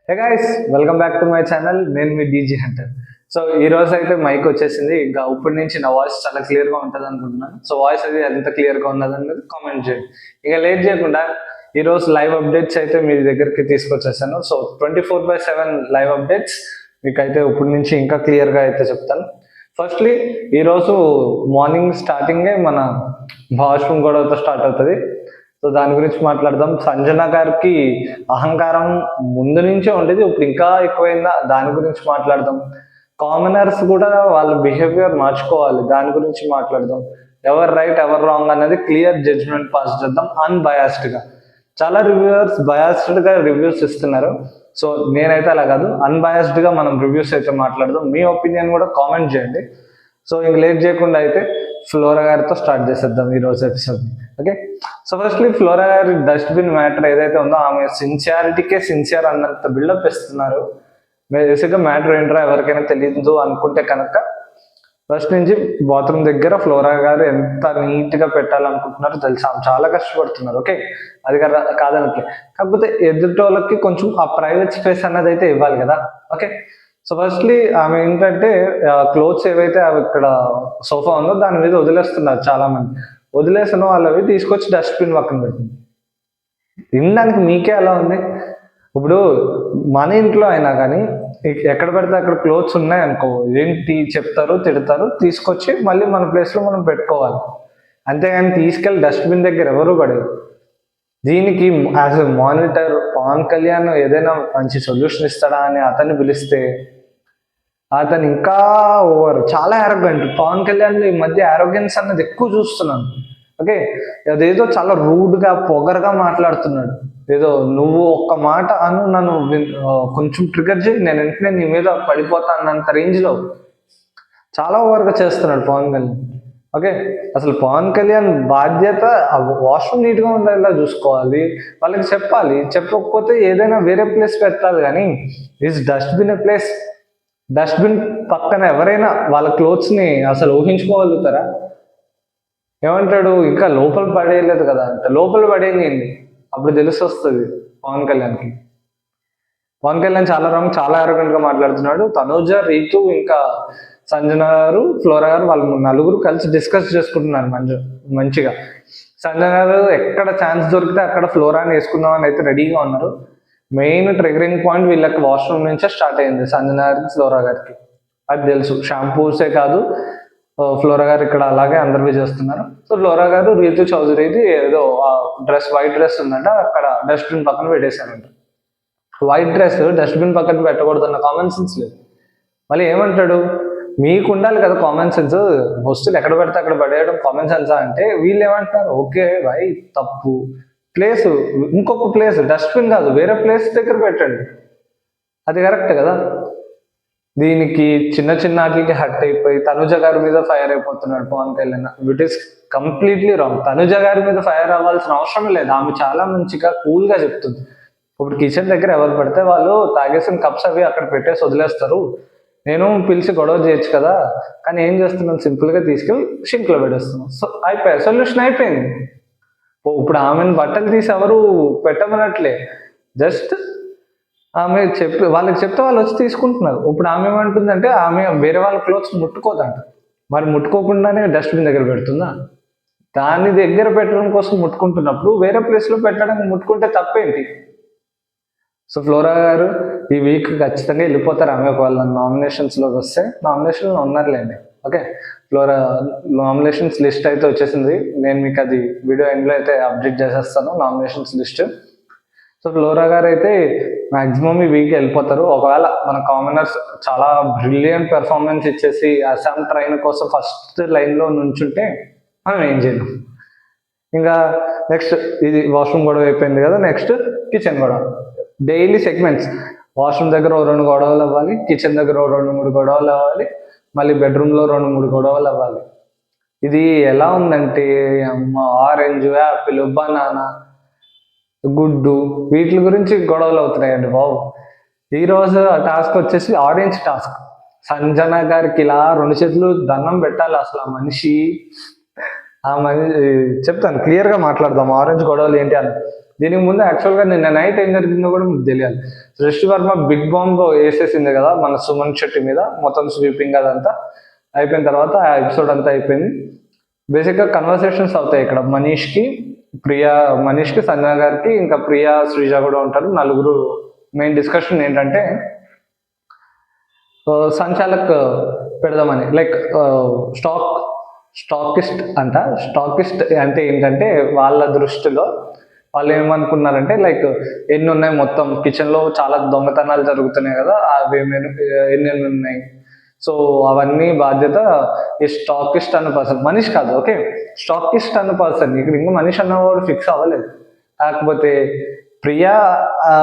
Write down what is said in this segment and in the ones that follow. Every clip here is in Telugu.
Hey guys, welcome back to my channel. నేను మీ డీజీ హంటర్. సో ఈ రోజు అయితే మైక్ వచ్చేసింది. ఇంకా ఇప్పటి నుంచి నా వాయిస్ చాలా క్లియర్ గా ఉంటుంది అనుకుంటున్నాను. సో వాయిస్ అది ఎంత క్లియర్ గా ఉన్నది అనేది కామెంట్ చేయండి. ఇక లేట్ చేయకుండా ఈ రోజు లైవ్ అప్డేట్స్ అయితే మీ దగ్గరికి తీసుకొచ్చేసాను. సో 24/7 లైవ్ అప్డేట్స్ మీకైతే ఇప్పటి నుంచి ఇంకా క్లియర్ గా అయితే చెప్తాను. ఫస్ట్లీ ఈరోజు మార్నింగ్ స్టార్టింగే మన వాష్రూమ్ గొడవతో స్టార్ట్ అవుతుంది. సో దాని గురించి మాట్లాడదాం. సంజన గారికి అహంకారం ముందు నుంచే ఉండేది, ఇప్పుడు ఇంకా ఎక్కువైందా, దాని గురించి మాట్లాడదాం. కామనర్స్ కూడా వాళ్ళ బిహేవియర్ మార్చుకోవాలి, దాని గురించి మాట్లాడదాం. ఎవరు రైట్ ఎవరు రాంగ్ అనేది క్లియర్ జడ్జ్మెంట్ పాస్ చేద్దాం అన్బయాస్డ్ గా. చాలా రివ్యూవర్స్ బయాస్డ్ గా రివ్యూస్ ఇస్తున్నారు. సో నేనైతే అలా కాదు, అన్బయాస్డ్ గా మనం రివ్యూస్ అయితే మాట్లాడదాం. మీ ఒపీనియన్ కూడా కామెంట్ చేయండి. సో ఇంక లేట్ చేయకుండా అయితే ఫ్లోరా గారితో స్టార్ట్ చేసేద్దాం ఈ రోజు episode. Okay, so firstly flora గారి డస్ట్బిన్ మ్యాటర్ ఏదైతే ఉందో, ఆమె సిన్సియారిటీకే సిన్సియర్ అన్నంత బిల్డప్ ఇస్తున్నారు. బేసిక్గా మ్యాటర్ ఏంట్రా ఎవరికైనా తెలియదు అనుకుంటే కనుక, ఫస్ట్ నుంచి బాత్రూమ్ దగ్గర ఫ్లోరా గారు ఎంత నీట్ గా పెట్టాలనుకుంటున్నారో తెలుసు. ఆమె చాలా కష్టపడుతున్నారు. ఓకే, అది కాదనట్లే, కాకపోతే ఎదుటోళ్ళకి కొంచెం ఆ ప్రైవేట్ స్పేస్ అన్నది అయితే ఇవ్వాలి కదా. ఓకే, సో ఫస్ట్లీ ఆమె ఏంటంటే క్లోత్స్ ఏవైతే అవి ఇక్కడ సోఫా ఉందో దాని మీద వదిలేస్తున్నారు చాలా మంది. వదిలేసిన వాళ్ళవి తీసుకొచ్చి డస్ట్బిన్ పక్కన పెట్టింది. తినడానికి మీకే అలా ఉంది. ఇప్పుడు మన ఇంట్లో అయినా కానీ ఎక్కడ పెడితే అక్కడ క్లోత్స్ ఉన్నాయి అనుకో, ఏంటి చెప్తారు, తిడతారు, తీసుకొచ్చి మళ్ళీ మన ప్లేస్లో మనం పెట్టుకోవాలి. అంతేగాని తీసుకెళ్ళి డస్ట్బిన్ దగ్గర ఎవరు పడేరు. దీనికి as a monitor Pavan Kalyan ఏదైనా మంచి సొల్యూషన్ ఇస్తాడా అని అతన్ని పిలిస్తే అతను ఇంకా ఓవర్, చాలా ఆరోగ్యంట్. పవన్ కళ్యాణ్ ఈ మధ్య ఆరోగ్యన్స్ అన్నది ఎక్కువ చూస్తున్నాను. ఓకే, అదేదో చాలా రూడ్గా పొగరగా మాట్లాడుతున్నాడు. ఏదో నువ్వు ఒక్క మాట అను, నన్ను కొంచెం ట్రిగర్ చేయి, నేను వెంటనే నీ మీద పడిపోతా అన్నంత రేంజ్లో చాలా ఓవర్గా చేస్తున్నాడు పవన్ కళ్యాణ్. ఓకే, అసలు పవన్ కళ్యాణ్ బాధ్యత వాష్రూమ్ నీట్గా ఉండేలా చూసుకోవాలి, వాళ్ళకి చెప్పాలి. చెప్పకపోతే ఏదైనా వేరే ప్లేస్ పెట్టాలి. కానీ is dustbin A place. Dustbin పక్కన ఎవరైనా వాళ్ళ క్లోత్స్ని అసలు ఊహించుకోగలుగుతారా? ఏమంటాడు, ఇంకా లోపల పడేయలేదు కదా అంటే, లోపల పడేయండి అప్పుడు తెలిసి వస్తుంది పవన్ కళ్యాణ్కి. పవన్ కళ్యాణ్ చాలా రాంగ్, చాలా ఆరోగ్యంగా మాట్లాడుతున్నాడు. తనూజ, రీతు, ఇంకా సంజన గారు, ఫ్లోరా గారు, వాళ్ళు నలుగురు కలిసి డిస్కస్ చేసుకుంటున్నారు మంచిగా. సంజన గారు ఎక్కడ ఛాన్స్ దొరికితే అక్కడ ఫ్లోరాని వేసుకుందామని అయితే రెడీగా ఉన్నారు. మెయిన్ ట్రిగరింగ్ పాయింట్ వీళ్ళకి వాష్రూమ్ నుంచే స్టార్ట్ అయింది, సంజన గారికి, ఫ్లోరా గారికి. అది తెలుసు. షాంపూసే కాదు, ఫ్లోరా గారు ఇక్కడ అలాగే అందరివి చేస్తున్నారు. సో ఫ్లోరా గారు రీతు చౌదరిది ఏదో డ్రెస్, వైట్ డ్రెస్ ఉందంట, అక్కడ డస్ట్బిన్ పక్కన పెట్టేశారంట. వైట్ డ్రెస్ డస్ట్బిన్ పక్కన పెట్టకూడదన్న కామన్ సెన్స్ లేదు. మళ్ళీ ఏమంటాడు, మీకు ఉండాలి కదా కామన్ సెన్స్, వస్తువులు ఎక్కడ పెడితే అక్కడ పడేయడం కామన్ సెన్సా అంటే, వీళ్ళు ఏమంటారు, ఓకే వై తప్పు, ప్లేస్ ఇంకొక ప్లేస్, డస్ట్బిన్ కాదు వేరే ప్లేస్ దగ్గర పెట్టండి, అది కరెక్ట్ కదా. దీనికి చిన్న చిన్న వాటికి హర్ట్ అయిపోయి తనుజ గారి మీద ఫైర్ అయిపోతున్నాడు Pavan Kalyan. It is completely wrong. Tanuja గారి మీద ఫైర్ అవ్వాల్సిన అవసరం లేదు. ఆమె చాలా మంచిగా కూల్గా చెప్తుంది. ఇప్పుడు కిచెన్ దగ్గర ఎవరు పడితే వాళ్ళు తాగేసిన కప్స్ అవి అక్కడ పెట్టేసి వదిలేస్తారు, నేను పిలిచి గొడవ చేయొచ్చు కదా, కానీ ఏం చేస్తున్నాను, సింపుల్గా తీసుకెళ్ళి షింక్లో పెట్టేస్తున్నాను. సో అయిపోయాయి, సొల్యూషన్ అయిపోయింది. ఇప్పుడు ఆమెను బట్టలు తీసి ఎవరు పెట్టమనట్లే, జస్ట్ ఆమె వాళ్ళకి చెప్తే వాళ్ళు వచ్చి తీసుకుంటున్నారు. ఇప్పుడు ఆమె ఏమంటుందంటే, ఆమె వేరే వాళ్ళ క్లోత్స్ ముట్టుకోదంట. మరి ముట్టుకోకుండానే డస్ట్బిన్ దగ్గర పెడుతుందా? దాని దగ్గర పెట్టడం కోసం ముట్టుకుంటున్నప్పుడు వేరే ప్లేస్లో పెట్టడానికి ముట్టుకుంటే తప్పేంటి? సో ఫ్లోరా గారు ఈ వీక్ ఖచ్చితంగా వెళ్ళిపోతారు. ఆమె ఒకవేళ నామినేషన్స్లోకి వస్తే, నామినేషన్లో ఉన్నారులేండి. ఓకే, ఫ్లోరా నామినేషన్స్ లిస్ట్ అయితే వచ్చేసింది. నేను మీకు అది వీడియో ఎండ్లో అయితే అప్డేట్ చేసేస్తాను, నామినేషన్స్ లిస్ట్. సో ఫ్లోరా గారు అయితే మ్యాక్సిమం ఈ వీక్ వెళ్ళిపోతారు. ఒకవేళ మన కామనర్స్ చాలా బ్రిలియంట్ పెర్ఫార్మెన్స్ ఇచ్చేసి అస్సాం ట్రైన్ కోసం ఫస్ట్ లైన్లో నుంచుంటే మనం ఏం చేయలేం. ఇంకా నెక్స్ట్ ఇది వాష్రూమ్ గొడవ అయిపోయింది కదా, నెక్స్ట్ కిచెన్ గొడవ. డైలీ సెగ్మెంట్స్, వాష్రూమ్ దగ్గర 2 గొడవలు అవ్వాలి, కిచెన్ దగ్గర 2-3 గొడవలు అవ్వాలి, మళ్ళీ బెడ్రూమ్లో 2-3 గొడవలు అవ్వాలి. ఇది ఎలా ఉందంటే, అమ్మ ఆరెంజ్, యాపిల్, బనానా, గుడ్డు, వీటి గురించి గొడవలు అవుతున్నాయండి బాబు. ఈరోజు ఆ టాస్క్ వచ్చేసి ఆరెంజ్ టాస్క్. సంజన గారికి ఇలా 2 చేతులు దండం పెట్టాలి. అసలు ఆ మనిషి చెప్తాను, క్లియర్గా మాట్లాడదాం ఆరెంజ్ గొడవలు ఏంటి అని. దీనికి ముందు యాక్చువల్గా నిన్న నైట్ ఏం జరిగిందో కూడా మీకు తెలియాలి. సృష్టి వర్మ బిగ్ బాంబ్ వేసేసింది కదా మన సుమన్ శెట్టి మీద, మొత్తం స్వీపింగ్ అదంతా అయిపోయిన తర్వాత ఆ ఎపిసోడ్ అంతా అయిపోయింది. బేసిక్గా కన్వర్సేషన్స్ అవుతాయి ఇక్కడ మనీష్కి సంజన గారికి ఇంకా ప్రియా శ్రీజ కూడా ఉంటారు. నలుగురు మెయిన్ డిస్కషన్ ఏంటంటే సంచాలక్ పెడదామని, లైక్ స్టాకిస్ట్ అంటే ఏంటంటే వాళ్ళ దృష్టిలో వాళ్ళు ఏమనుకున్నారంటే లైక్ ఎన్ని ఉన్నాయి మొత్తం కిచెన్లో చాలా దొంగతనాలు జరుగుతున్నాయి కదా, అవి ఎన్ని ఉన్నాయి, సో అవన్నీ బాధ్యత ఈ స్టాకిస్ట్ అన్న పర్సన్, మనీష్ కాదు. ఓకే, స్టాకిస్ట్ అన్న పర్సన్. ఇక్కడ ఇంకా మనీష్ అన్నవాడు ఫిక్స్ అవ్వలేదు. కాకపోతే ప్రియా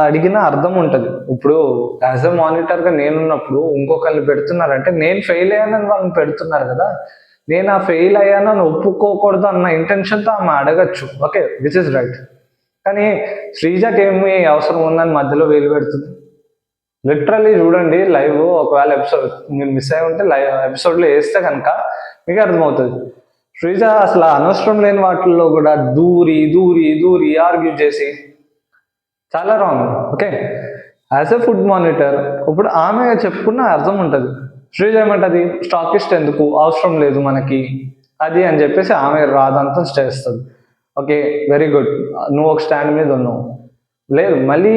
అడిగిన అర్థం ఉంటుంది. ఇప్పుడు యాజ్ ఎ మానిటర్గా నేనున్నప్పుడు ఇంకొకరిని పెడుతున్నారంటే నేను ఫెయిల్ అయ్యానని వాళ్ళని పెడుతున్నారు కదా, నేను ఆ ఫెయిల్ అయ్యానని ఒప్పుకోకూడదు అన్న ఇంటెన్షన్తో ఆమె అడగచ్చు. Okay, which is right. కానీ శ్రీజకి ఏమి అవసరం ఉందని మధ్యలో వేలు పెడుతుంది. లిటరల్లీ చూడండి లైవ్, ఒకవేళ ఎపిసోడ్ మీరు మిస్ అయి ఉంటే లైవ్ ఎపిసోడ్లో వేస్తే కనుక మీకు అర్థమవుతుంది. శ్రీజ అసలు అనవసరం లేని వాటిల్లో కూడా దూరి దూరి దూరి ఆర్గ్యూ చేసి చాలా wrong. Okay, as a food monitor ఇప్పుడు ఆమె చెప్పుకున్న అర్థం ఉంటుంది. శ్రీజ ఏమంటది, స్టాకిస్ట్ ఎందుకు అవసరం లేదు మనకి అది అని చెప్పేసి ఆమె రాదంతా చేస్తుంది. ఓకే, వెరీ గుడ్, నువ్వు ఒక స్టాండ్ మీద ఉన్నావు. లేదు, మళ్ళీ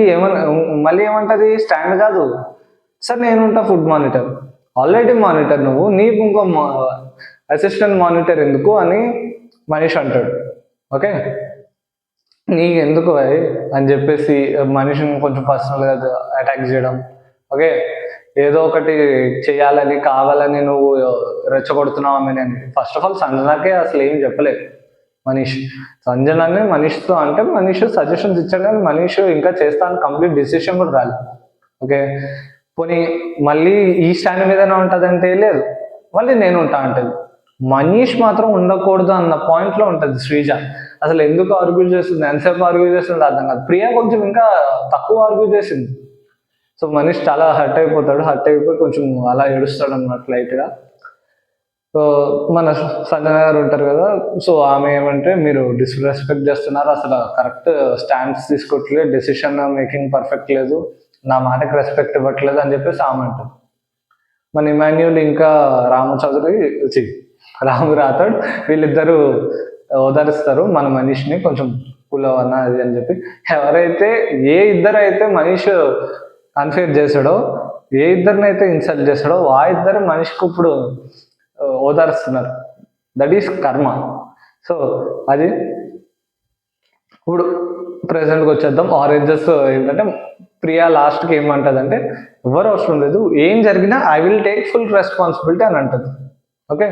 ఏమంటది, స్టాండ్ కాదు సార్ నేనుంటా ఫుడ్ మానిటర్, ఆల్రెడీ మానిటర్ నువ్వు, నీకు ఇంకో అసిస్టెంట్ మానిటర్ ఎందుకు అని మనీష్ అంటాడు. ఓకే, నీకు ఎందుకు అని చెప్పేసి మనిషిని కొంచెం పర్సనల్గా అటాక్ చేయడం. ఓకే, ఏదో ఒకటి చేయాలని కావాలని నువ్వు రెచ్చగొడుతున్నావు ఆమె. నేను ఫస్ట్ ఆఫ్ ఆల్ సంజనాకే అసలు ఏం చెప్పలేదు సంజనానే మనీష్తో అంటే మనీష్ సజెషన్స్ ఇచ్చాడు, కానీ మనీష్ ఇంకా చేస్తాను కంప్లీట్ డిసిషన్ కూడా రాలేదు. ఓకే, పోనీ మళ్ళీ ఈ స్టాండ్ మీదనే ఉంటుందంటే లేదు, మళ్ళీ నేను ఉంటా అంటది. మనీష్ మాత్రం ఉండకూడదు అన్న పాయింట్లో ఉంటుంది శ్రీజ. అసలు ఎందుకు ఆర్గ్యూ చేస్తుంది, ఎంతసేపు ఆర్గ్యూ చేస్తుంది అర్థం కాదు. ప్రియా కొంచెం ఇంకా తక్కువ ఆర్గ్యూ చేసింది. సో మనీష్ చాలా హర్ట్ అయిపోయి కొంచెం అలా ఏడుస్తాడు అన్నమాట లైట్గా. సో మన సంజన గారు ఉంటారు కదా, సో ఆమె ఏమంటే మీరు డిస్రెస్పెక్ట్ చేస్తున్నారు, అసలు కరెక్ట్ స్టాండ్స్ తీసుకోవట్లేదు, డెసిషన్ మేకింగ్ పర్ఫెక్ట్ లేదు, నా మాటకి రెస్పెక్ట్ ఇవ్వట్లేదు అని చెప్పేసి ఆమె అంటారు. మన ఇమాన్యుల్ ఇంకా రాము రాథోడ్ వీళ్ళిద్దరూ ఓదారుస్తారు మన మనీష్ని, కొంచెం కూల్ అవ్వన్నా అది అని చెప్పి. ఎవరైతే ఇద్దరు అయితే మనీష్ అన్ఫేర్ చేశాడో, ఇద్దరినైతే ఇన్సల్ట్ చేశాడో ఆ ఇద్దరు మనీష్కి ఇప్పుడు ఓదారుస్తున్నారు. దట్ ఈస్ కర్మ. సో అది ఇప్పుడు ప్రెసెంట్కి వచ్చేద్దాం. ఆరెంజెస్ ఏంటంటే ప్రియా లాస్ట్కి ఏమంటుంది అంటే ఎవరు అవసరం లేదు, ఏం జరిగినా I will take full responsibility అని అంటుంది. ఓకే,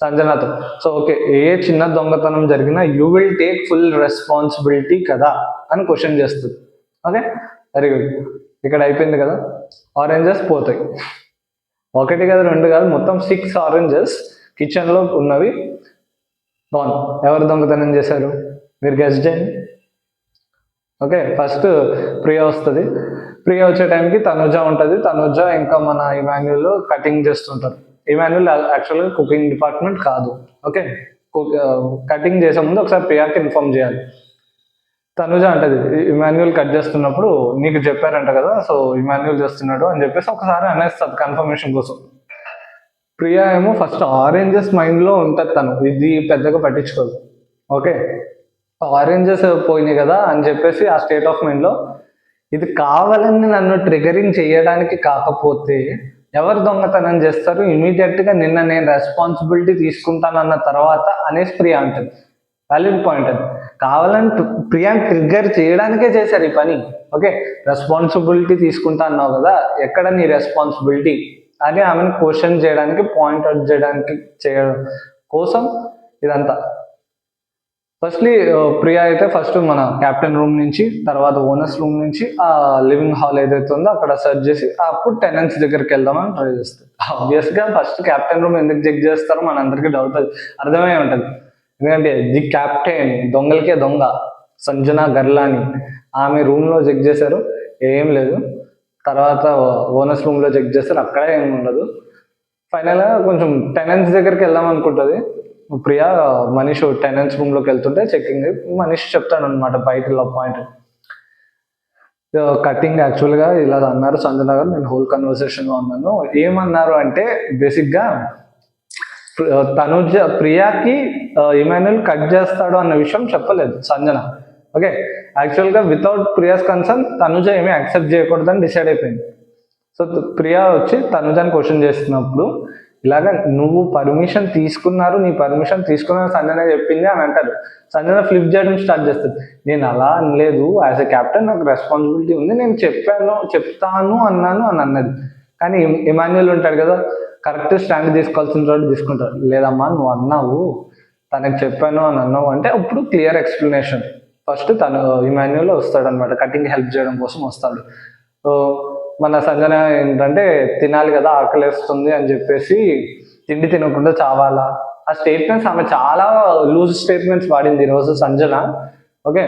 సంజనాతో. సో ఓకే, ఏ చిన్న దొంగతనం జరిగినా you will take full responsibility కదా అని క్వశ్చన్ చేస్తుంది. Okay, very good. ఇక్కడ అయిపోయింది కదా, ఆరెంజెస్ పోతాయి. ఒకటి కాదు, రెండు కాదు, మొత్తం 6 ఆరెంజెస్ కిచెన్లో ఉన్నవి బాన్. ఎవరు దొంగతనం చేశారు మీరు గెస్ చేయండి. ఓకే, ఫస్ట్ ప్రియా వస్తుంది. ప్రియా వచ్చే టైంకి తనుజ ఉంటుంది. తనుజ ఇంకా మన ఇమాన్యుల్ కటింగ్ చేస్తుంటారు. ఇమాన్యుల్ యాక్చువల్గా కుకింగ్ డిపార్ట్మెంట్ కాదు. ఓకే, కటింగ్ చేసే ముందు ఒకసారి ప్రియాకి ఇన్ఫార్మ్ చేయాలి. తనుజ అంటది ఇమాన్యుల్ కట్ చేస్తున్నప్పుడు నీకు చెప్పారంట కదా, సో ఇమాన్యుల్ చేస్తున్నాడు అని చెప్పేసి ఒకసారి అనేస్తుంది కన్ఫర్మేషన్ కోసం. ప్రియా ఏమో ఫస్ట్ ఆరెంజెస్ మైండ్లో ఉంటుంది, తను ఇది పెద్దగా పట్టించుకోదు. ఓకే, ఆరెంజెస్ పోయినాయి కదా అని చెప్పేసి ఆ స్టేట్ ఆఫ్ మైండ్లో ఇది కావాలని నన్ను ట్రిగరింగ్ చేయడానికి కాకపోతే ఎవరు దొంగతనం చేస్తారు, ఇమీడియట్గా నిన్న నేను రెస్పాన్సిబిలిటీ తీసుకుంటానన్న తర్వాత అనేసి ప్రియా అంటుంది. వ్యాలిడ్ పాయింట్ అది. కావాలని ప్రియాంక్ ట్రిగ్గర్ చేయడానికే చేశారు ఈ పని. ఓకే, రెస్పాన్సిబిలిటీ తీసుకుంటా అన్నావు కదా, ఎక్కడ నీ రెస్పాన్సిబిలిటీ అని ఆమెను క్వశ్చన్ చేయడానికి, పాయింట్ అవుట్ చేయడం కోసం ఇదంతా. ఫస్ట్లీ ప్రియా అయితే ఫస్ట్ మన క్యాప్టెన్ రూమ్ నుంచి, తర్వాత ఓనర్స్ రూమ్ నుంచి ఆ లివింగ్ హాల్ ఏదైతే ఉందో అక్కడ సెర్చ్ చేసి అప్పుడు టెనెంట్స్ దగ్గరికి వెళ్దామని ట్రై చేస్తారు. ఆబ్వియస్గా ఫస్ట్ క్యాప్టెన్ రూమ్ ఎందుకు చెక్ చేస్తారో మనందరికీ డౌట్ అర్థమై ఉంటుంది. ఎందుకంటే ది క్యాప్టెన్ దొంగలకే దొంగ సంజన గర్లాని ఆమె రూమ్లో చెక్ చేశారు, ఏం లేదు. తర్వాత ఓనర్స్ రూమ్లో చెక్ చేస్తారు, అక్కడ ఏమి ఉండదు. ఫైనల్గా కొంచెం టెనెంట్స్ దగ్గరికి వెళ్దాం అనుకుంటుంది ప్రియా. మనీష్ టెనెంట్స్ రూమ్లోకి వెళ్తుంటే చెక్కింగ్ మనీష్ చెప్తాడు అనమాట బయట పాయింట్, కటింగ్ యాక్చువల్గా ఇలా అన్నారు సంజన గారు, నేను హోల్ కన్వర్సేషన్లో ఉన్నాను. ఏమన్నారు అంటే బేసిక్గా తనుజ ప్రియాకి ఇమాన్యుల్ కట్ చేస్తాడు అన్న విషయం చెప్పలేదు సంజన. ఓకే, యాక్చువల్గా వితౌట్ ప్రియాస్ కన్సర్న్ తనుజ ఏమీ యాక్సెప్ట్ చేయకూడదని డిసైడ్ అయిపోయింది. సో ప్రియా వచ్చి తనుజని క్వశ్చన్ చేస్తున్నప్పుడు ఇలాగ నువ్వు పర్మిషన్ తీసుకున్నారు, నీ పర్మిషన్ తీసుకున్నా సంజన చెప్పింది అని అంటారు. సంజన ఫ్లిప్ చేయడం స్టార్ట్ చేస్తుంది. నేను అలా అనలేదు, యాజ్ ఎ క్యాప్టెన్ నాకు రెస్పాన్సిబిలిటీ ఉంది, నేను చెప్తాను అన్నాను అని అన్నది. కానీ ఇమాన్యుల్ ఉంటాడు కదా, కరెక్ట్ స్టాండ్ తీసుకోవాల్సిన చోటు తీసుకుంటాడు. లేదమ్మా నువ్వు అన్నావు, తనకు చెప్పాను అని అన్నావు అంటే అప్పుడు క్లియర్ ఎక్స్ప్లెనేషన్. ఫస్ట్ తను ఇమాన్యుల్ వస్తాడు అనమాట, కటింగ్ హెల్ప్ చేయడం కోసం వస్తాడు. సో మన సంజన ఏంటంటే తినాలి కదా, ఆకలిస్తుంది అని చెప్పేసి తిండి తినకుండా చావాలా, ఆ స్టేట్మెంట్స్ ఆమె చాలా లూజ్ స్టేట్మెంట్స్ వాడింది ఈరోజు సంజన. ఓకే,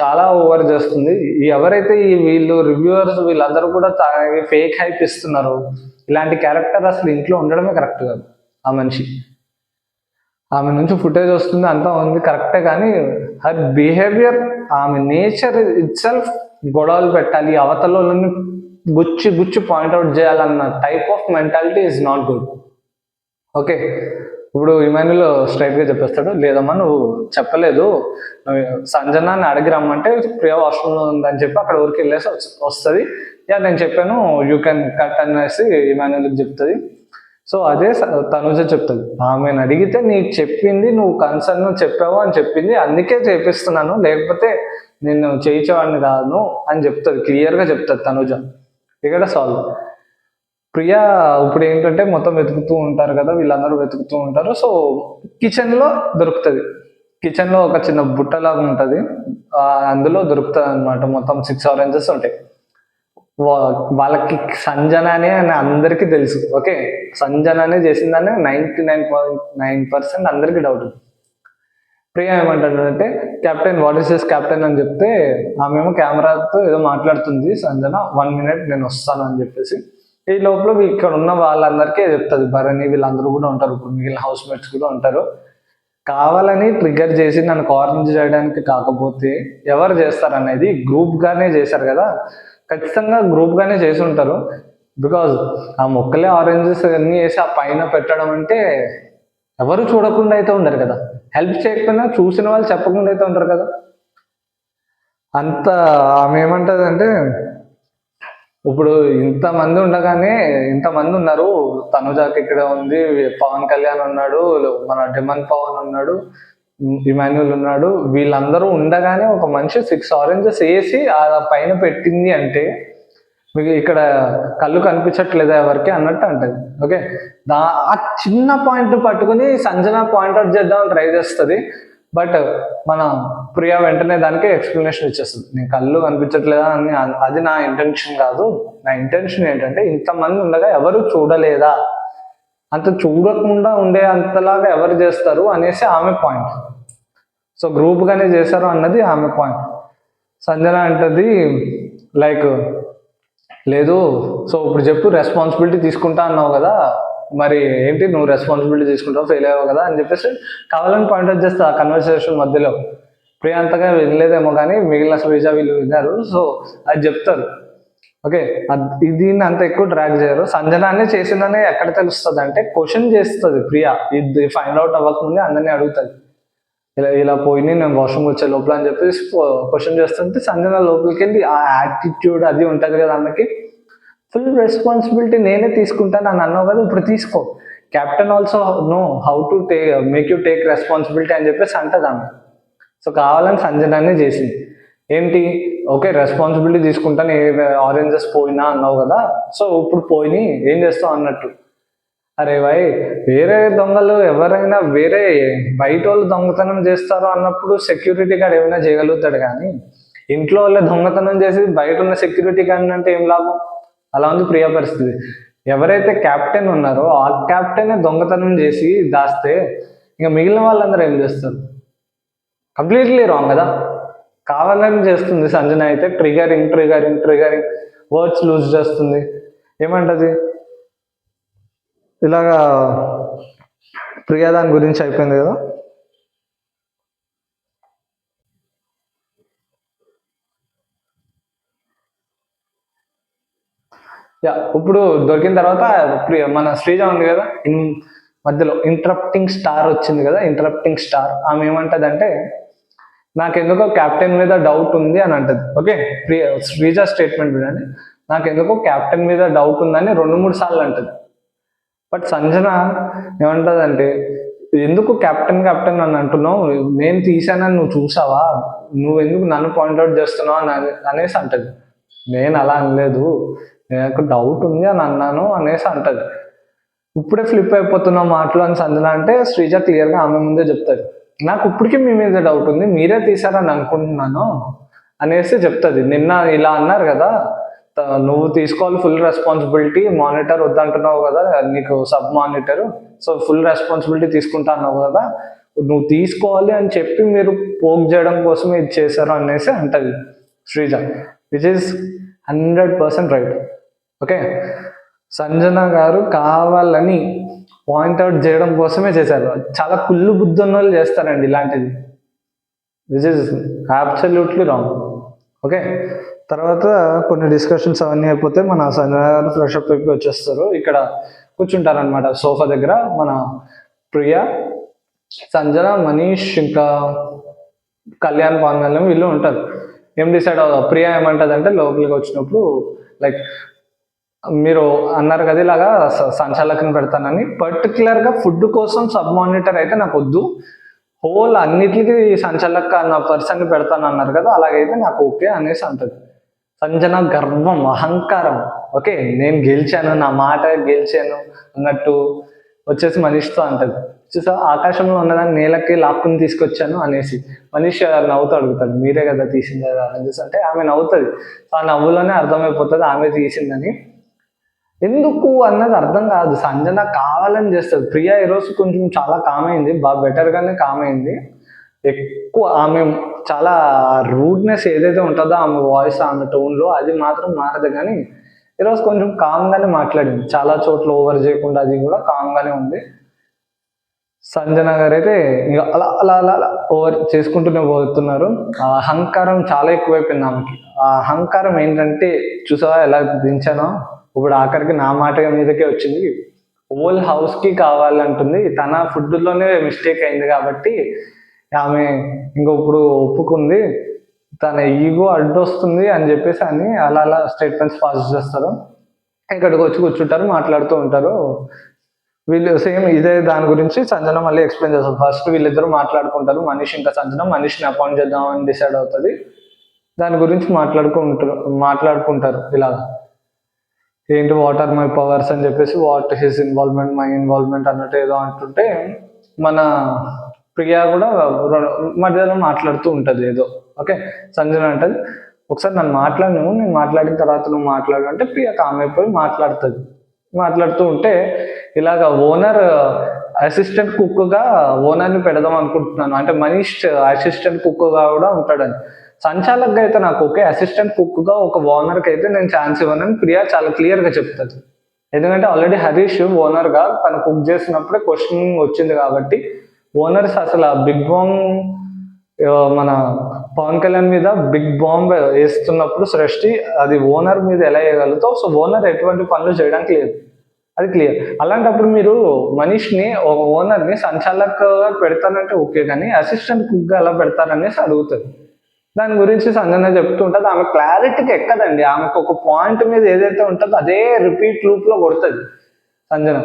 చాలా ఓవర్ చేస్తుంది. ఎవరైతే వీళ్ళు రివ్యూవర్స్ వీళ్ళందరూ కూడా ఫేక్ హైప్ ఇస్తున్నారు, ఇలాంటి క్యారెక్టర్ అసలు ఇంట్లో ఉండడమే కరెక్ట్ కాదు. ఆ మనిషి, ఆమె నుంచి ఫుటేజ్ వస్తుంది అంతా ఉంది కరెక్టే, కానీ హర్ బిహేవియర్, ఆమె నేచర్ ఇట్ సెల్ఫ్ గొడవలు పెట్టాలి, అవతలని గుచ్చి పాయింట్అవుట్ చేయాలన్న type of mentality is not good. Okay, ఇప్పుడు ఇమాన్యుల్ స్ట్రైట్గా చెప్పేస్తాడు, లేదమ్మా నువ్వు చెప్పలేదు, సంజనాన్ని అడిగి రమ్మంటే ప్రియా వాష్రూమ్లో ఉందని చెప్పి అక్కడ ఊరికి వెళ్ళేసి వస్తుంది. యా నేను చెప్పాను యూ కెన్ కట్ అనేసి ఇమాన్యుల్కి చెప్తుంది. సో అదే తనుజ చెప్తుంది, ఆమెను అడిగితే నీకు చెప్పింది, నువ్వు కన్సర్న్ చెప్పావు అని చెప్పింది, అందుకే చేపిస్తున్నాను, లేకపోతే నేను చేయించేవాడిని కాదు అని చెప్తుంది, క్లియర్గా చెప్తుంది తనుజ. ఇక్కడ సాల్వ్. ప్రియా ఇప్పుడు ఏంటంటే మొత్తం వెతుకుతూ ఉంటారు కదా, వీళ్ళందరూ వెతుకుతూ ఉంటారు. సో కిచెన్లో దొరుకుతుంది, కిచెన్లో ఒక చిన్న బుట్టలాగా ఉంటుంది, అందులో దొరుకుతుంది అనమాట. మొత్తం 6 ఆరెంజెస్ ఉంటాయి. వాళ్ళకి సంజననే అని అందరికీ తెలుసు. ఓకే, సంజననే చేసిందని 99.9% అందరికీ డౌట్. ప్రియా ఏమంటాడంటే captain what is this captain అని చెప్తే ఆమెమో కెమెరాతో ఏదో మాట్లాడుతుంది సంజన, 1 minute నేను వస్తాను అని చెప్పేసి. ఈ లోపల ఇక్కడ ఉన్న వాళ్ళందరికీ చెప్తుంది, భరణి వీళ్ళందరూ కూడా ఉంటారు, ఇప్పుడు మిగిలిన హౌస్ మేట్స్ కూడా ఉంటారు. కావాలని ట్రిగ్గర్ చేసి నన్ను కార్నర్ చేయడానికి కాకపోతే ఎవరు చేస్తారనేది గ్రూప్గానే చేశారు కదా, ఖచ్చితంగా గ్రూప్గానే చేసి ఉంటారు. బికాజ్ ఆ మొక్కలే ఆరెంజెస్ అన్నీ వేసి ఆ పైన పెట్టడం అంటే ఎవరు చూడకుండా అయితే ఉండరు కదా, హెల్ప్ చేయకపోయినా చూసిన వాళ్ళు చెప్పకుండా అయితే ఉంటారు కదా. అంత ఆమె ఏమంటుంది అంటే ఇప్పుడు ఇంతమంది ఉండగానే ఇంతమంది ఉన్నారు, తనుజాకి ఇక్కడ ఉంది, పవన్ కళ్యాణ్ ఉన్నాడు, మన డిమన్ పవన్ ఉన్నాడు, ఇమాన్యుల్ ఉన్నాడు, వీళ్ళందరూ ఉండగానే ఒక మనిషి 6 ఆరెంజెస్ వేసి ఆ పైన పెట్టింది అంటే మీకు ఇక్కడ కళ్ళు కనిపించట్లేదా ఎవరికి అన్నట్టు అంటది. ఓకే, ఆ చిన్న పాయింట్ పట్టుకుని సంజన పాయింట్అవుట్ చేద్దామని ట్రై చేస్తుంది. బట్ మన ప్రియా వెంటనే దానికి ఎక్స్ప్లెనేషన్ ఇచ్చేస్తుంది, నేను కళ్ళు కనిపించట్లేదా అని, అది నా ఇంటెన్షన్ కాదు, నా ఇంటెన్షన్ ఏంటంటే ఇంతమంది ఉండగా ఎవరు చూడలేదా, అంత చూడకుండా ఉండే అంతలాగా ఎవరు చేస్తారు అనేసి ఆమె పాయింట్. సో గ్రూప్గానే చేశారు అన్నది ఆమె పాయింట్. సంజన అంటది లైక్ లేదు, సో ఇప్పుడు చెప్పు రెస్పాన్సిబిలిటీ తీసుకుంటా అన్నావు కదా, మరి ఏంటి నువ్వు రెస్పాన్సిబిలిటీ తీసుకుంటావు, ఫెయిల్ అయ్యావు కదా అని చెప్పేసి కావాలని పాయింట్అవుట్ చేస్తా ఆ కన్వర్సేషన్ మధ్యలో. ప్రియాంతగా వెళ్ళలేదేమో కానీ మిగిలిన శ్రీజ వీళ్ళు విన్నారు, సో అది చెప్తారు. ఓకే, దీన్ని అంత ఎక్కువ డ్రాగ్ చేయరు. సంజనానే చేసిందని ఎక్కడ తెలుస్తుంది అంటే క్వశ్చన్ చేస్తుంది ప్రియా, ఇది ఫైండ్ అవుట్ అవ్వకముందే అందరినీ అడుగుతుంది, ఇలా పోయి నేను వాష్రూమ్కి వచ్చే లోపల అని చెప్పేసి క్వశ్చన్ చేస్తుంటే సంజన లోపలికి వెళ్ళి ఆ యాటిట్యూడ్ అది ఉంటుంది కదా, అన్నకి ఫుల్ రెస్పాన్సిబిలిటీ నేనే తీసుకుంటాను అని అన్నావు కదా, ఇప్పుడు తీసుకో, captain also know how to make you take responsibility అని చెప్పేసి అంటది ఆమె. సో కావాలని సంజనానే చేసింది. ఏంటి, ఓకే రెస్పాన్సిబిలిటీ తీసుకుంటాను, ఏ ఆరెంజెస్ పోయినా అన్నావు కదా, సో ఇప్పుడు పోయి ఏం చేస్తావు అన్నట్టు. అరే భాయ్, వేరే దొంగలు ఎవరైనా వేరే బయట వాళ్ళు దొంగతనం చేస్తారు అన్నప్పుడు సెక్యూరిటీ గార్డ్ ఏమైనా చేయగలుగుతాడు, కానీ ఇంట్లో వాళ్ళే దొంగతనం చేసి బయట ఉన్న సెక్యూరిటీ గార్డ్ అంటే ఏం లాభం. అలా ఉంది ప్రియా పరిస్థితి. ఎవరైతే క్యాప్టెన్ ఉన్నారో ఆ క్యాప్టెన్ దొంగతనం చేసి దాస్తే ఇంకా మిగిలిన వాళ్ళందరూ ఏం చేస్తారు, కంప్లీట్లీ రాంగ్ కదా. కావాలని చేస్తుంది సంజన అయితే, ట్రిగరింగ్ వర్డ్స్ లూజ్ చేస్తుంది. ఏమంటది, ఇలాగా ప్రియా దాని గురించి అయిపోయింది కదా, ఇప్పుడు దొరికిన తర్వాత మన శ్రీజ ఉంది కదా, మధ్యలో ఇంటరప్టింగ్ స్టార్ వచ్చింది కదా, ఇంటరప్టింగ్ స్టార్. ఆమె ఏమంటదంటే, నాకెందుకో క్యాప్టెన్ మీద డౌట్ ఉంది అని అంటది. ఓకే, శ్రీజ స్టేట్మెంట్ వినండి. నాకెందుకో క్యాప్టెన్ మీద డౌట్ ఉందని 2-3 సార్లు అంటది. బట్ సంజన ఏమంటదంటే, ఎందుకు క్యాప్టెన్ అని అంటున్నావు, నేను తీసానని నువ్వు చూసావా, నువ్వు ఎందుకు నన్ను పాయింట్అవుట్ చేస్తున్నావు అనేసి అంటది. నేను అలా అనలేదు, నాకు డౌట్ ఉంది అని అన్నాను అనేసి అంటది. ఇప్పుడే ఫ్లిప్ అయిపోతున్నా మాటలు అని సంజన అంటే, శ్రీజ క్లియర్గా ఆమె ముందే చెప్తాది, నాకు ఇప్పటికీ మీ మీద డౌట్ ఉంది, మీరే తీసారని అనుకుంటున్నాను అనేసి చెప్తుంది. నిన్న ఇలా అన్నారు కదా, నువ్వు తీసుకోవాలి ఫుల్ రెస్పాన్సిబిలిటీ, మానిటర్ వద్దంటున్నావు కదా, నీకు sub monitor, so full responsibility తీసుకుంటా అన్నావు కదా, నువ్వు తీసుకోవాలి అని చెప్పి మీరు పోక్ చేయడం కోసం ఇది చేశారు అనేసి అంటది Sreeja, which is 100% right. Okay, Sanjana గారు కావాలని పాయింట్అవుట్ చేయడం కోసమే చేశారు. చాలా కుళ్ళు బుద్ధి ఉన్న వాళ్ళు చేస్తారండి ఇలాంటిది, which is absolutely wrong. Okay, తర్వాత కొన్ని డిస్కషన్స్ అవన్నీ అయిపోతే మన సంజన గారు ఫ్రెష్ అప్ అయిపోయి వచ్చేస్తారు. ఇక్కడ కూర్చుంటారనమాట సోఫా దగ్గర. మన ప్రియా, సంజన, మనీష్, ఇంకా కళ్యాణ్, పవన్ కళ్యాణ్ వీళ్ళు ఉంటారు. ఏం డిసైడ్ అవుతారు, ప్రియా ఏమంటుంది అంటే లోపలికి వచ్చినప్పుడు, లైక్ మీరు అన్నారు కదా ఇలాగా సంచాలకుని పెడతానని, పర్టికులర్గా ఫుడ్ కోసం సబ్ మానిటర్ అయితే నాకు వద్దు, హోల్ అన్నిటికీ సంచాలక నా పర్సన్ పెడతాను అన్నారు కదా, అలాగైతే నాకు ఓకే అనేసి అంటది. సంజన గర్వం, అహంకారం, ఓకే నేను గెలిచాను, నా మాట గెలిచాను అన్నట్టు వచ్చేసి మనీష్తో అంటది, చూసా ఆకాశంలో ఉన్నదాన్ని నేలకి లాక్కుని తీసుకొచ్చాను అనేసి. మనీష్ నవ్వుతూ అడుగుతాడు, మీరే కదా తీసింది కదా అనేసి అంటే ఆమె నవ్వుతుంది. ఆ నవ్వులోనే అర్థమైపోతుంది ఆమె తీసిందని. ఎందుకు అన్నది అర్థం కాదు, సంజన కావాలని చేస్తుంది. ప్రియా ఈరోజు కొంచెం చాలా కామ్ అయింది, బాగా బెటర్గానే కామ్ అయింది. ఎక్కువ ఆమె చాలా రూడ్నెస్ ఏదైతే ఉంటుందో ఆమె వాయిస్, ఆమె టోన్లో, అది మాత్రం మారదు. కానీ ఈరోజు కొంచెం కామ్గానే మాట్లాడింది, చాలా చోట్ల ఓవర్ చేయకుండా అది కూడా కామ్గానే ఉంది. సంజన గారు అయితే ఇక అలా అలా అలా అలా ఓవర్ చేసుకుంటూనే పోతున్నారు. ఆ అహంకారం చాలా ఎక్కువైపోయింది ఆమెకి. ఆ అహంకారం ఏంటంటే, చూసావా ఎలా దించానో, ఇప్పుడు ఆఖరికి నా మాట మీదకే వచ్చింది. హోల్ హౌస్కి కావాలంటుంది, తన ఫుడ్లోనే మిస్టేక్ అయింది కాబట్టి ఆమె ఇంక ఇప్పుడు ఒప్పుకుంది, తన ఈగో అడ్డొస్తుంది అని చెప్పేసి అని అలా అలా స్టేట్మెంట్స్ పాస్ చేస్తారు. ఇక్కడికి వచ్చి కూర్చుంటారు, మాట్లాడుతూ ఉంటారు. వీళ్ళు సేమ్ ఇదే దాని గురించి సంజన మళ్ళీ ఎక్స్ప్లెయిన్ చేస్తారు. ఫస్ట్ వీళ్ళిద్దరు మాట్లాడుకుంటారు, మనీష్ ఇంకా సంజన. మనీష్ని అపాయింట్ చేద్దామని డిసైడ్ అవుతుంది. దాని గురించి మాట్లాడుకుంటారు ఇలా, ఏంటి వాట్ ఆర్ మై పవర్స్ అని చెప్పేసి, what his involvement, my involvement అన్నట్టు ఏదో అంటుంటే, మన ప్రియా కూడా మధ్యలో మాట్లాడుతూ ఉంటుంది ఏదో. ఓకే, సంజన అంటది, ఒకసారి నేను మాట్లాడిన తర్వాత నువ్వు మాట్లాడు అంటే ప్రియా కామ్ అయిపోయి మాట్లాడుతూ ఉంటే, ఇలాగ ఓనర్ అసిస్టెంట్ కుక్గా ఓనర్ని పెడదాం అనుకుంటున్నాను అంటే, మనీష్ అసిస్టెంట్ కుక్గా కూడా ఉంటాడని. సంచాలకుగా అయితే నాకు ఓకే, అసిస్టెంట్ కుక్గా ఒక ఓనర్కి అయితే నేను ఛాన్స్ ఇవ్వనని ప్రియా చాలా క్లియర్గా చెప్తుంది. ఎందుకంటే ఆల్రెడీ హరీష్ ఓనర్గా తను కుక్ చేసినప్పుడే క్వశ్చన్ వచ్చింది కాబట్టి, ఓనర్స్ అసలు ఆ బిగ్ బాంబ్ మన పవన్ కళ్యాణ్ మీద బిగ్ బాంబ్ వేస్తున్నప్పుడు సృష్టి అది ఓనర్ మీద ఎలా వేయగలుగుతావు, సో ఓనర్ ఎటువంటి పనులు చేయడానికి లేదు, అది క్లియర్. అలాంటప్పుడు మీరు మనీష్ని, ఒక ఓనర్ని సంచాలకుగా పెడతానంటే ఓకే, కానీ అసిస్టెంట్ కుక్గా ఎలా పెడతారనేసి అడుగుతుంది. దాని గురించి సంజన చెప్తూ ఉంటుంది. ఆమె క్లారిటీకి ఎక్కదండి, ఆమెకు ఒక పాయింట్ మీద ఏదైతే ఉంటుందో అదే రిపీట్ లూప్లో కొడుతుంది సంజన.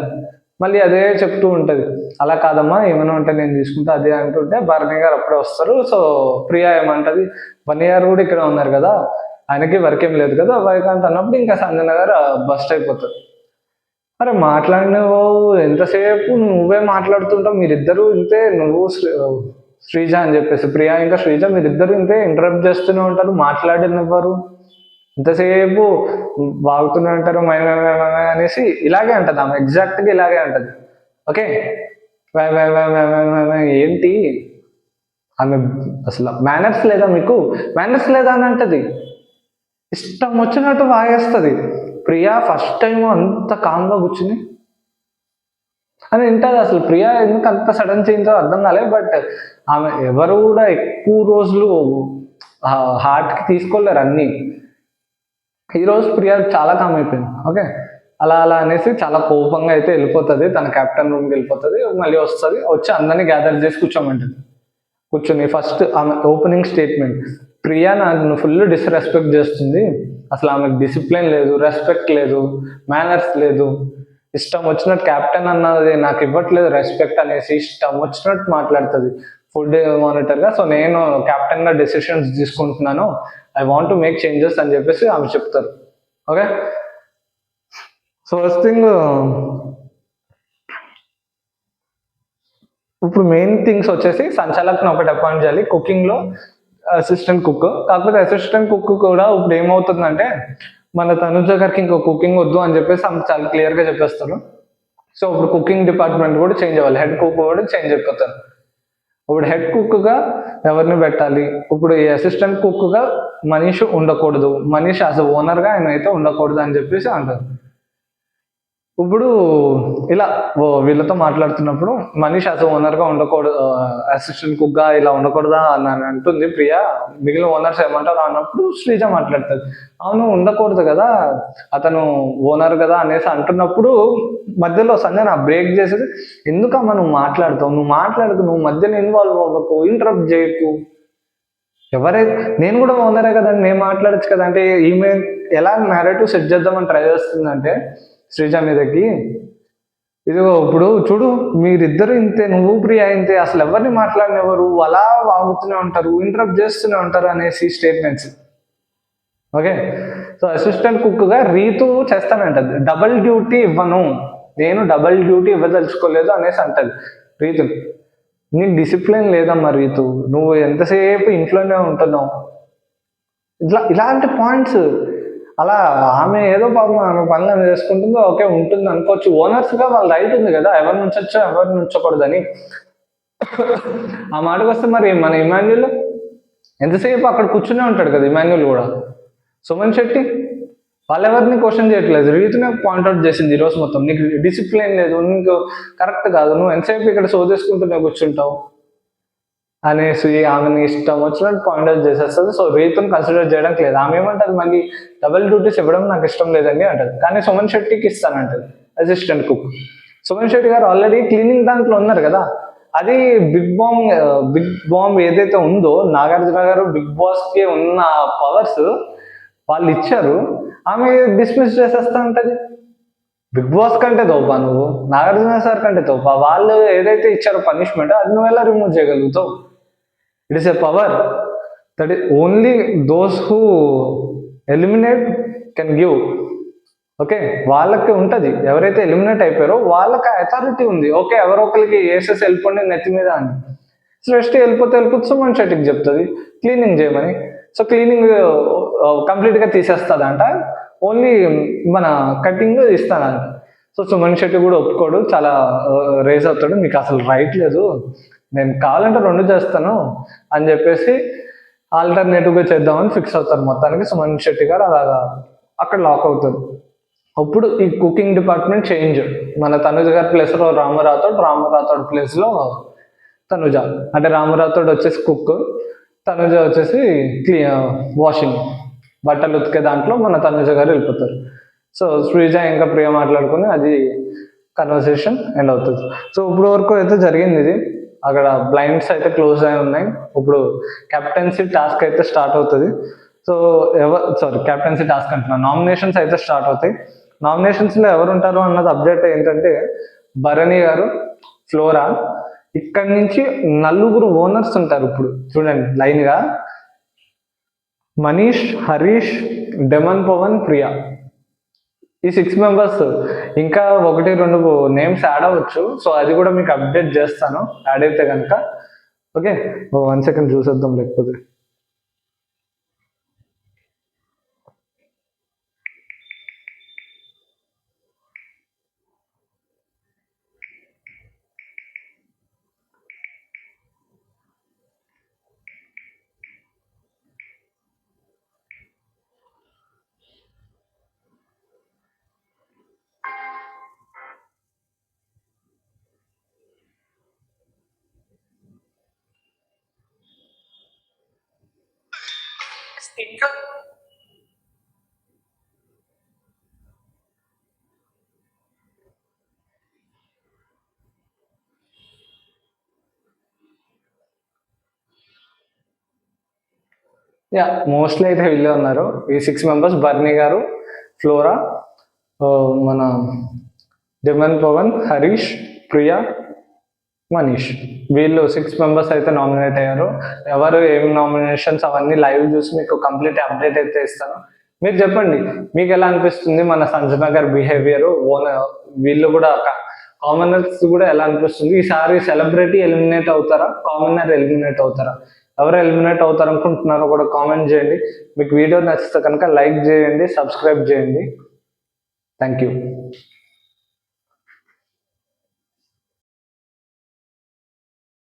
మళ్ళీ అదే చెప్తూ ఉంటుంది, అలా కాదమ్మా ఏమైనా ఉంటే నేను తీసుకుంటా అదే అంటుంటే, భరణి గారు అప్పుడే వస్తారు. సో ప్రియా ఏమంటుంది, వన్ ఇయర్ కూడా ఇక్కడ ఉన్నారు కదా, ఆయనకి వర్క్ ఏం లేదు కదా వైకాంత్ అన్నప్పుడు ఇంకా సంజన గారు బస్ట్ అయిపోతారు. అరే మాట్లాడినవు ఎంతసేపు నువ్వే మాట్లాడుతుంటావు, మీరిద్దరూ ఇంతే, నువ్వు శ్రీజ అని చెప్పేసి, ప్రియా ఇంకా శ్రీజ మీరిద్దరు ఇంతే ఇంటరప్ట్ చేస్తూనే ఉంటారు, మాట్లాడినవ్వరు, ఇంతసేపు బాగుతూనే ఉంటారు అనేసి ఇలాగే అంటది ఆమె, ఎగ్జాక్ట్గా ఇలాగే అంటది. ఓకే, ఏంటి ఆమె అసలు మేనర్స్ లేదా, మీకు మేనర్స్ లేదా అని అంటది, ఇష్టం వచ్చినట్టు వాగేస్తుంది. ప్రియా ఫస్ట్ టైం అంత కామ్గా కూర్చుని అని వింటది. అసలు ప్రియా ఎందుకు అంత సడన్ చేంజ్ అర్థం కాలేదు. బట్ ఆమె ఎవరు కూడా ఎక్కువ రోజులు హార్ట్కి తీసుకోలేరు అన్నీ. ఈరోజు ప్రియా చాలా కామ్ అయిపోయింది. ఓకే, అలా అలా అనేసి చాలా కోపంగా అయితే వెళ్ళిపోతుంది, తన కెప్టెన్ రూమ్కి వెళ్ళిపోతుంది. మళ్ళీ వస్తుంది, వచ్చి అందరినీ గ్యాదర్ చేసి కూర్చోమంటుంది. కూర్చొని ఫస్ట్ ఆమె ఓపెనింగ్ స్టేట్మెంట్, ప్రియా నన్ను ఫుల్ డిస్రెస్పెక్ట్ చేస్తుంది, అసలు ఆమెకు డిసిప్లిన్ లేదు, రెస్పెక్ట్ లేదు, మేనర్స్ లేదు, ఇష్టం వచ్చినట్టు క్యాప్టెన్ అన్నది నాకు ఇవ్వట్లేదు రెస్పెక్ట్ అనేసి ఇష్టం వచ్చినట్టు మాట్లాడుతుంది ఫుడ్ మానిటర్గా. సో నేను క్యాప్టెన్గా డెసిషన్స్ తీసుకుంటున్నాను, I want to make changes అని చెప్పేసి ఆమె చెప్తారు. ఓకే, సో ఫస్ట్ థింగ్, ఇప్పుడు మెయిన్ థింగ్స్ వచ్చేసి సంచాలకుని ఒకటి అపాయింట్ చేయాలి కుకింగ్లో, అసిస్టెంట్ కుక్. కాకపోతే అసిస్టెంట్ కుక్ కూడా ఇప్పుడు ఏమవుతుందంటే మన తనుజ గారికి ఇంకో కుకింగ్ వద్దు అని చెప్పేసి ఆమె చాలా క్లియర్గా చెప్పేస్తారు. సో ఇప్పుడు కుకింగ్ డిపార్ట్మెంట్ కూడా చేంజ్ అవ్వాలి, హెడ్ కుక్ కూడా చేంజ్ అయిపోతారు. ఇప్పుడు హెడ్ కుక్గా ఎవరిని పెట్టాలి, ఇప్పుడు ఈ అసిస్టెంట్ కుక్గా మనీష్ ఉండకూడదు, మనీష్ యాజ్ ఓనర్గా ఆయన అయితే ఉండకూడదు అని చెప్పేసి అంటారు. ఇప్పుడు ఇలా వీళ్ళతో మాట్లాడుతున్నప్పుడు మనీష్ యాజ్ ఓనర్గా ఉండకూడదు, అసిస్టెంట్ కుక్గా ఇలా ఉండకూడదా అని అంటుంది ప్రియా. మిగిలిన ఓనర్స్ ఏమంటారు అన్నప్పుడు శ్రీజ మాట్లాడుతుంది, అవును ఉండకూడదు కదా అతను ఓనర్ కదా అనేసి అంటున్నప్పుడు మధ్యలో సంజన బ్రేక్ చేసేది, ఎందుకమ్మా నువ్వు మాట్లాడుతావు, నువ్వు మాట్లాడకు, నువ్వు మధ్యలో ఇన్వాల్వ్ అవ్వకు, ఇంటరప్ట్ చేయకు, ఎవరైతే నేను కూడా ఓనరే కదండి నేను మాట్లాడచ్చు కదా అంటే ఈమె ఎలా నేరేటివ్ సెట్ చేద్దామని ట్రై చేస్తుందంటే శ్రీజ మీదకి, ఇదిగో ఇప్పుడు చూడు మీరిద్దరు ఇంతే, నువ్వు ప్రియా ఇంతే, అసలు ఎవరిని మాట్లాడినెవరు, అలా వాగుతూనే ఉంటారు, ఇంటరప్ట్ చేస్తూనే ఉంటారు అనేసి స్టేట్మెంట్స్. ఓకే, సో అసిస్టెంట్ కుక్గా రీతు చేస్తానంటది, డబల్ డ్యూటీ ఇవ్వను, నేను డబల్ డ్యూటీ ఇవ్వదలుచుకోలేదు అనేసి అంటది రీతు. నీకు డిసిప్లిన్ లేదమ్మా రీతు, నువ్వు ఎంతసేపు ఇంట్లోనే ఉంటున్నావు, ఇలాంటి పాయింట్స్. అలా ఆమె ఏదో పాపం ఆమె పనులు ఆమె చేసుకుంటుందో ఓకే ఉంటుంది అనుకోవచ్చు, ఓనర్స్గా వాళ్ళ రైట్ ఉంది కదా ఎవరిని ఉంచొచ్చో ఎవరిని ఉంచకూడదని. ఆ మాటకు వస్తే మరి మన ఇమాన్యుల్ ఎంతసేపు అక్కడ కూర్చునే ఉంటాడు కదా ఇమాన్యుల్ కూడా. సుమన్ శెట్టి వాళ్ళెవరిని క్వశ్చన్ చేయట్లేదు, రీతినే పాయింట్అవుట్ చేసింది ఈరోజు మొత్తం, నీకు డిసిప్లిన్ లేదు, నీకు కరెక్ట్ కాదు, నువ్వు ఎంతసేపు ఇక్కడ షో చేసుకుంటూనే కూర్చుంటావు అనేసి ఆమెని ఇష్టం వచ్చినట్టు పాయింట్అవుట్ చేసేస్తుంది. సో రీతుని కన్సిడర్ చేయడానికి లేదు. ఆమె ఏమంటుంది, మళ్ళీ డబుల్ డ్యూటీస్ ఇవ్వడం నాకు ఇష్టం లేదండి అంటది, కానీ సుమన్ శెట్టికి ఇస్తానంటది అసిస్టెంట్ కుక్. సుమన్ శెట్టి గారు ఆల్రెడీ క్లీనింగ్ దాంట్లో ఉన్నారు కదా, అది బిగ్ బాంబ్ ఏదైతే ఉందో నాగార్జున గారు బిగ్ బాస్కి ఉన్న పవర్స్ వాళ్ళు ఇచ్చారు, ఆమె డిస్మిస్ చేసేస్తా ఉంటది. బిగ్ బాస్ కంటే తోపా నువ్వు, నాగార్జున సార్ కంటే తోపా, వాళ్ళు ఏదైతే ఇచ్చారో పనిష్మెంట్ అది నువ్వు ఎలా రిమూవ్ చేయగలుగుతావు? It is a power that is only those who eliminate can give. Okay, వాళ్ళకి ఉంటుంది, ఎవరైతే ఎలిమినేట్ అయిపోయారో వాళ్ళకి అథారిటీ ఉంది. ఓకే, ఎవరో ఒకరికి వేసేసి వెళ్ళిపోండి నెత్తి మీద అని, నెక్స్ట్ వెళ్ళిపోతే సుమన్ శెట్టికి చెప్తుంది క్లీనింగ్ చేయమని. సో క్లీనింగ్ కంప్లీట్గా తీసేస్తుందంట, ఓన్లీ మన కటింగ్ ఇస్తానంట. సో సుమన్ శెట్టి కూడా ఒప్పుకోడు, చాలా రేజ్ అవుతాడు, మీకు అసలు రైట్ లేదు, నేను కావాలంటే రెండు చేస్తాను అని చెప్పేసి ఆల్టర్నేటివ్గా చేద్దామని ఫిక్స్ అవుతారు. మొత్తానికి సుమన్ శెట్టి గారు అలాగా అక్కడ లాక్ అవుతారు. అప్పుడు ఈ కుకింగ్ డిపార్ట్మెంట్ చేంజ్, మన తనుజ గారి ప్లేస్లో రామరాథోడ్ ప్లేస్లో తనుజ, అంటే రామరాథోడ్ వచ్చేసి కుక్, తనుజ వచ్చేసి వాషింగ్, బట్టలు ఉతికే దాంట్లో మన తనుజ గారు వెళ్ళిపోతారు. సో శ్రీజ ఇంకా ప్రియ మాట్లాడుకుని అది కన్వర్సేషన్ ఎండ్ అవుతుంది. సో ఇప్పుడు వరకు అయితే జరిగింది ఇది, అక్కడ బ్లైండ్స్ అయితే క్లోజ్ అయి ఉన్నాయి. ఇప్పుడు కెప్టెన్సీ టాస్క్ అయితే స్టార్ట్ అవుతుంది. సో కెప్టెన్సీ టాస్క్ అంటున్నా, నామినేషన్స్ అయితే స్టార్ట్ అవుతాయి. నామినేషన్స్లో ఎవరు ఉంటారు అన్నది అప్డేట్ ఏంటంటే భరణి గారు, ఫ్లోరా, ఇక్కడి నుంచి నలుగురు ఓనర్స్ ఉంటారు. ఇప్పుడు చూడండి లైన్గా, మనీష్, హరీష్, డెమన్ పవన్, ప్రియా, ఈ 6 మెంబర్స్. ఇంకా 1-2 నేమ్స్ యాడ్ అవ్వచ్చు, సో అది కూడా మీకు అప్డేట్ చేస్తాను యాడ్ అయితే కనుక. ఓకే, 1 సెకండ్ చూసేద్దాం లేకపోతే. యా, మోస్ట్లీ అయితే వీళ్ళే ఉన్నారు. ఈ 6 మెంబర్స్: బర్నీ గారు, ఫ్లోరా, మన జమన్ పవన్, హరీష్, ప్రియా, మనీష్. వీళ్ళు 6 మెంబర్స్ అయితే నామినేట్ అయ్యారు. ఎవరు ఏం నామినేషన్స్ అవన్నీ లైవ్ చూసి మీకు కంప్లీట్ అప్డేట్ అయితే ఇస్తాను. మీరు చెప్పండి, మీకు ఎలా అనిపిస్తుంది మన సంజన గారి బిహేవియర్, వీళ్ళు కూడా కామనర్స్ కూడా ఎలా అనిపిస్తుంది? ఈసారి సెలబ్రిటీ ఎలిమినేట్ అవుతారా, కామనర్ ఎలిమినేట్ అవుతారా? ఎవరు ఎలిమినేట్ అవుతారు అనుకుంటున్నారో కూడా కామెంట్ చేయండి. మీకు వీడియో నచ్చితే కనుక లైక్ చేయండి, సబ్స్క్రైబ్ చేయండి. Thank you.